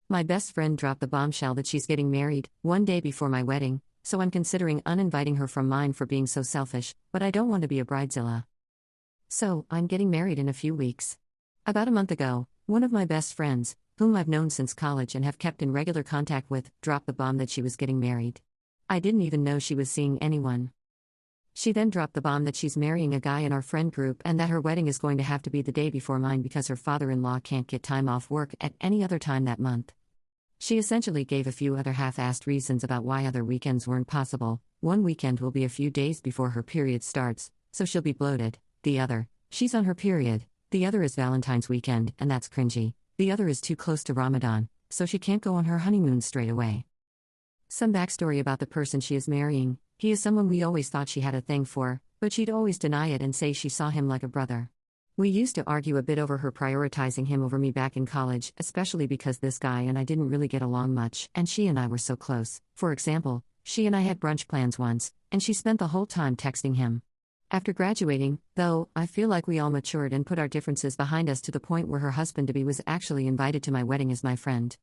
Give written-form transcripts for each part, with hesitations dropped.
My best friend dropped the bombshell that she's getting married, one day before my wedding, so I'm considering uninviting her from mine for being so selfish, but I don't want to be a bridezilla. So, I'm getting married in a few weeks. About a month ago, one of my best friends, whom I've known since college and have kept in regular contact with, dropped the bomb that she was getting married. I didn't even know she was seeing anyone. She then dropped the bomb that she's marrying a guy in our friend group and that her wedding is going to have to be the day before mine because her father-in-law can't get time off work at any other time that month. She essentially gave a few other half-assed reasons about why other weekends weren't possible. One weekend will be a few days before her period starts, so she'll be bloated. The other, she's on her period. The other is Valentine's weekend, and that's cringy. The other is too close to Ramadan, so she can't go on her honeymoon straight away. Some backstory about the person she is marrying: he is someone we always thought she had a thing for, but she'd always deny it and say she saw him like a brother. We used to argue a bit over her prioritizing him over me back in college, especially because this guy and I didn't really get along much, and she and I were so close. For example, she and I had brunch plans once, and she spent the whole time texting him. After graduating, though, I feel like we all matured and put our differences behind us to the point where her husband-to-be was actually invited to my wedding as my friend.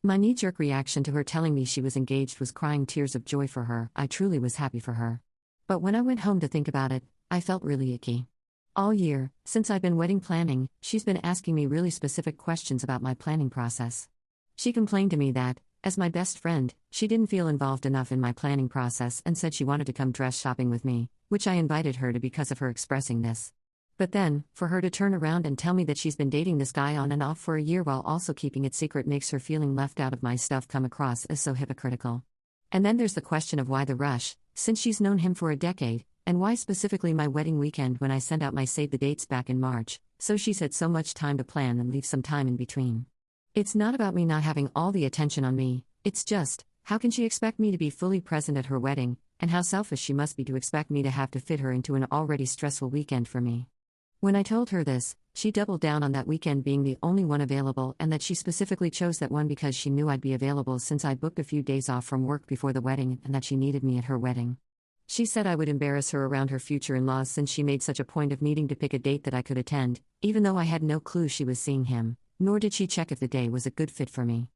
My knee-jerk reaction to her telling me she was engaged was crying tears of joy for her. I truly was happy for her. But when I went home to think about it, I felt really icky. All year, since I've been wedding planning, she's been asking me really specific questions about my planning process. She complained to me that, as my best friend, she didn't feel involved enough in my planning process and said she wanted to come dress shopping with me, which I invited her to because of her expressing this. But then, for her to turn around and tell me that she's been dating this guy on and off for a year while also keeping it secret makes her feeling left out of my stuff come across as so hypocritical. And then there's the question of why the rush, since she's known him for a decade, and why specifically my wedding weekend when I sent out my save the dates back in March, so she's had so much time to plan and leave some time in between. It's not about me not having all the attention on me, it's just, how can she expect me to be fully present at her wedding, and how selfish she must be to expect me to have to fit her into an already stressful weekend for me. When I told her this, she doubled down on that weekend being the only one available and that she specifically chose that one because she knew I'd be available since I booked a few days off from work before the wedding and that she needed me at her wedding. She said I would embarrass her around her future in-laws since she made such a point of needing to pick a date that I could attend, even though I had no clue she was seeing him, nor did she check if the day was a good fit for me.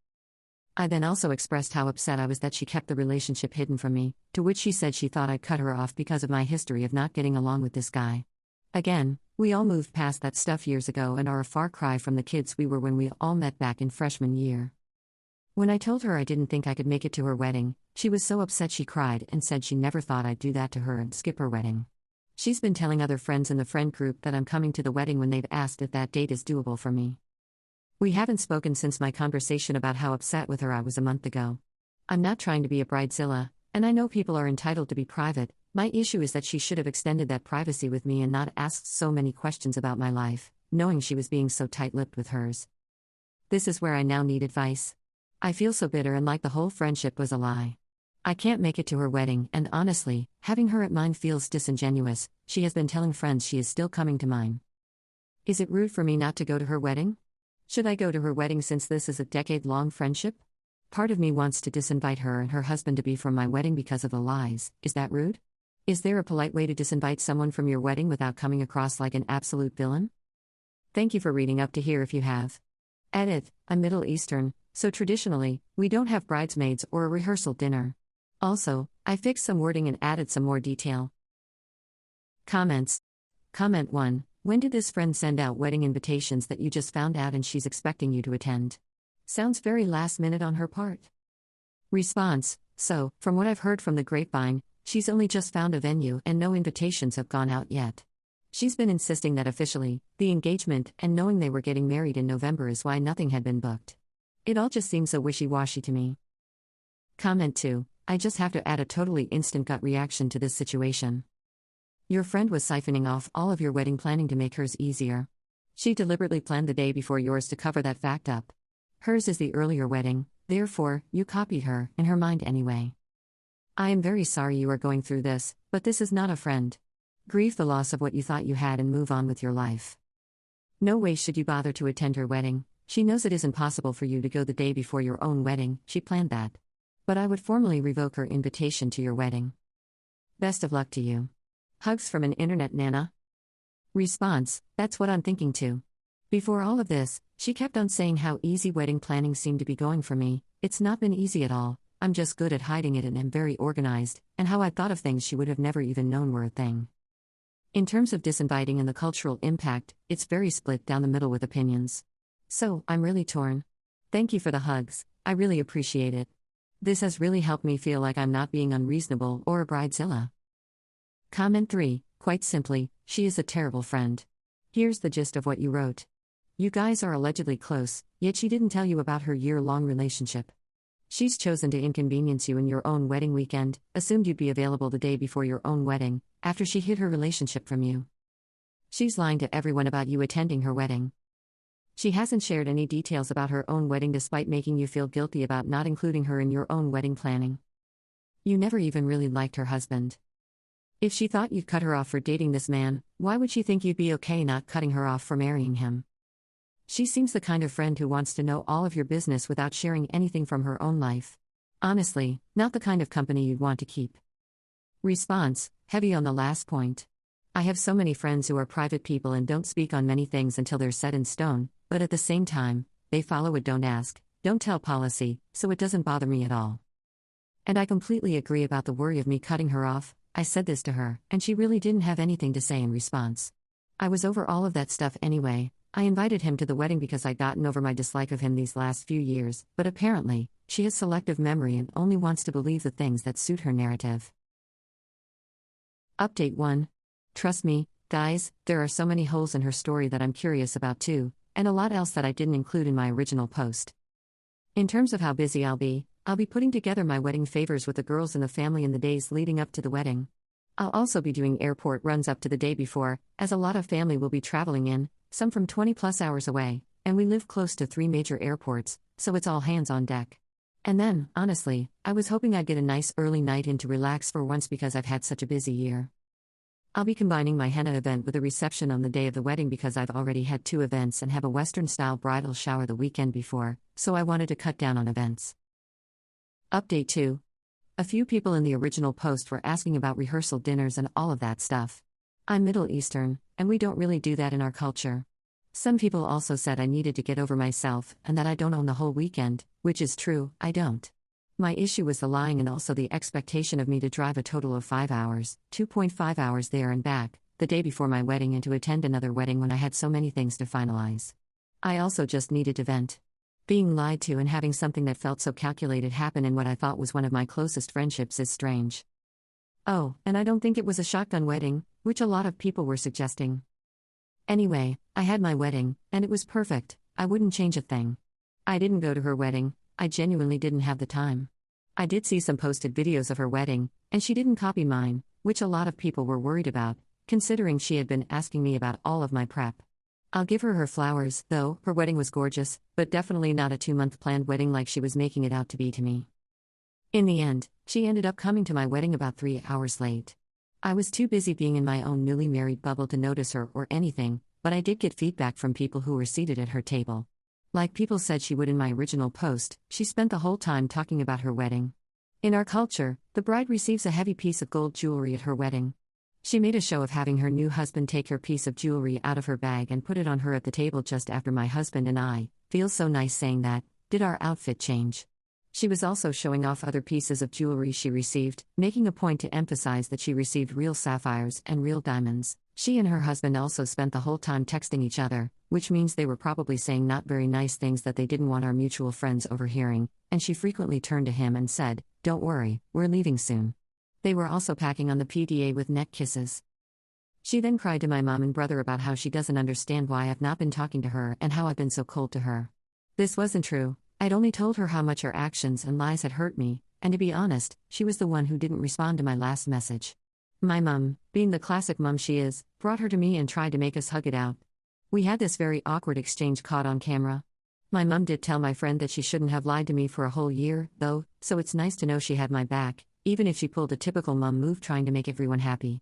I then also expressed how upset I was that she kept the relationship hidden from me, to which she said she thought I'd cut her off because of my history of not getting along with this guy. Again, we all moved past that stuff years ago and are a far cry from the kids we were when we all met back in freshman year. When I told her I didn't think I could make it to her wedding, she was so upset she cried and said she never thought I'd do that to her and skip her wedding. She's been telling other friends in the friend group that I'm coming to the wedding when they've asked if that date is doable for me. We haven't spoken since my conversation about how upset with her I was a month ago. I'm not trying to be a bridezilla, and I know people are entitled to be private. My issue is that she should have extended that privacy with me and not asked so many questions about my life, knowing she was being so tight-lipped with hers. This is where I now need advice. I feel so bitter and like the whole friendship was a lie. I can't make it to her wedding, and honestly, having her at mine feels disingenuous. She has been telling friends she is still coming to mine. Is it rude for me not to go to her wedding? Should I go to her wedding since this is a decade-long friendship? Part of me wants to disinvite her and her husband-to-be from my wedding because of the lies. Is that rude? Is there a polite way to disinvite someone from your wedding without coming across like an absolute villain? Thank you for reading up to here if you have. Edit: I'm Middle Eastern, so traditionally, we don't have bridesmaids or a rehearsal dinner. Also, I fixed some wording and added some more detail. Comments. Comment 1. When did this friend send out wedding invitations that you just found out and she's expecting you to attend? Sounds very last minute on her part. Response. So, from what I've heard from the grapevine, she's only just found a venue and no invitations have gone out yet. She's been insisting that officially, the engagement and knowing they were getting married in November is why nothing had been booked. It all just seems so wishy-washy to me. Comment 2. I just have to add a totally instant gut reaction to this situation. Your friend was siphoning off all of your wedding planning to make hers easier. She deliberately planned the day before yours to cover that fact up. Hers is the earlier wedding, therefore, you copied her, in her mind anyway. I am very sorry you are going through this, but this is not a friend. Grieve the loss of what you thought you had and move on with your life. No way should you bother to attend her wedding. She knows it isn't possible for you to go the day before your own wedding, she planned that. But I would formally revoke her invitation to your wedding. Best of luck to you. Hugs from an internet nana. Response: that's what I'm thinking too. Before all of this, she kept on saying how easy wedding planning seemed to be going for me. It's not been easy at all, I'm just good at hiding it and am very organized, and how I thought of things she would have never even known were a thing. In terms of disinviting and the cultural impact, it's very split down the middle with opinions. So, I'm really torn. Thank you for the hugs, I really appreciate it. This has really helped me feel like I'm not being unreasonable or a bridezilla. Comment 3, quite simply, she is a terrible friend. Here's the gist of what you wrote. You guys are allegedly close, yet she didn't tell you about her year-long relationship. She's chosen to inconvenience you in your own wedding weekend, assumed you'd be available the day before your own wedding, after she hid her relationship from you. She's lying to everyone about you attending her wedding. She hasn't shared any details about her own wedding despite making you feel guilty about not including her in your own wedding planning. You never even really liked her husband. If she thought you'd cut her off for dating this man, why would she think you'd be okay not cutting her off for marrying him? She seems the kind of friend who wants to know all of your business without sharing anything from her own life. Honestly, not the kind of company you'd want to keep. Response: heavy on the last point. I have so many friends who are private people and don't speak on many things until they're set in stone, but at the same time, they follow a don't ask, don't tell policy, so it doesn't bother me at all. And I completely agree about the worry of me cutting her off. I said this to her, and she really didn't have anything to say in response. I was over all of that stuff anyway. I invited him to the wedding because I'd gotten over my dislike of him these last few years, but apparently, she has selective memory and only wants to believe the things that suit her narrative. Update 1. Trust me, guys, there are so many holes in her story that I'm curious about too, and a lot else that I didn't include in my original post. In terms of how busy I'll be putting together my wedding favors with the girls and the family in the days leading up to the wedding. I'll also be doing airport runs up to the day before, as a lot of family will be traveling in, some from 20+ hours away, and we live close to 3 major airports, so it's all hands on deck. And then, honestly, I was hoping I'd get a nice early night in to relax for once because I've had such a busy year. I'll be combining my henna event with a reception on the day of the wedding because I've already had 2 events and have a Western-style bridal shower the weekend before, so I wanted to cut down on events. Update 2. A few people in the original post were asking about rehearsal dinners and all of that stuff. I'm Middle Eastern, and we don't really do that in our culture. Some people also said I needed to get over myself and that I don't own the whole weekend, which is true, I don't. My issue was the lying and also the expectation of me to drive a total of 5 hours, 2.5 hours there and back, the day before my wedding and to attend another wedding when I had so many things to finalize. I also just needed to vent. Being lied to and having something that felt so calculated happen in what I thought was one of my closest friendships is strange. Oh, and I don't think it was a shotgun wedding, which a lot of people were suggesting. Anyway, I had my wedding, and it was perfect. I wouldn't change a thing. I didn't go to her wedding, I genuinely didn't have the time. I did see some posted videos of her wedding, and she didn't copy mine, which a lot of people were worried about, considering she had been asking me about all of my prep. I'll give her flowers, though, her wedding was gorgeous, but definitely not a 2-month planned wedding like she was making it out to be to me. In the end, she ended up coming to my wedding about 3 hours late. I was too busy being in my own newly married bubble to notice her or anything, but I did get feedback from people who were seated at her table. Like people said she would in my original post, she spent the whole time talking about her wedding. In our culture, the bride receives a heavy piece of gold jewelry at her wedding. She made a show of having her new husband take her piece of jewelry out of her bag and put it on her at the table just after my husband and I, feels so nice saying that, did our outfit change. She was also showing off other pieces of jewelry she received, making a point to emphasize that she received real sapphires and real diamonds. She and her husband also spent the whole time texting each other, which means they were probably saying not very nice things that they didn't want our mutual friends overhearing, and she frequently turned to him and said, "Don't worry, we're leaving soon." They were also packing on the PDA with neck kisses. She then cried to my mom and brother about how she doesn't understand why I've not been talking to her and how I've been so cold to her. This wasn't true. I'd only told her how much her actions and lies had hurt me, and to be honest, she was the one who didn't respond to my last message. My mom, being the classic mom she is, brought her to me and tried to make us hug it out. We had this very awkward exchange caught on camera. My mom did tell my friend that she shouldn't have lied to me for a whole year, though, so it's nice to know she had my back, even if she pulled a typical mom move trying to make everyone happy.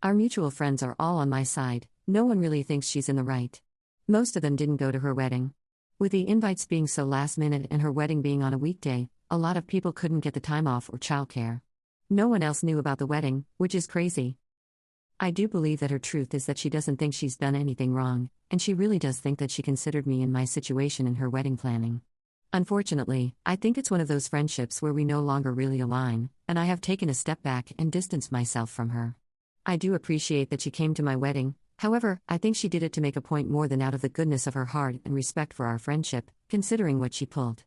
Our mutual friends are all on my side, no one really thinks she's in the right. Most of them didn't go to her wedding. With the invites being so last minute and her wedding being on a weekday, a lot of people couldn't get the time off or childcare. No one else knew about the wedding, which is crazy. I do believe that her truth is that she doesn't think she's done anything wrong, and she really does think that she considered me in my situation in her wedding planning. Unfortunately, I think it's one of those friendships where we no longer really align, and I have taken a step back and distanced myself from her. I do appreciate that she came to my wedding, however, I think she did it to make a point more than out of the goodness of her heart and respect for our friendship, considering what she pulled.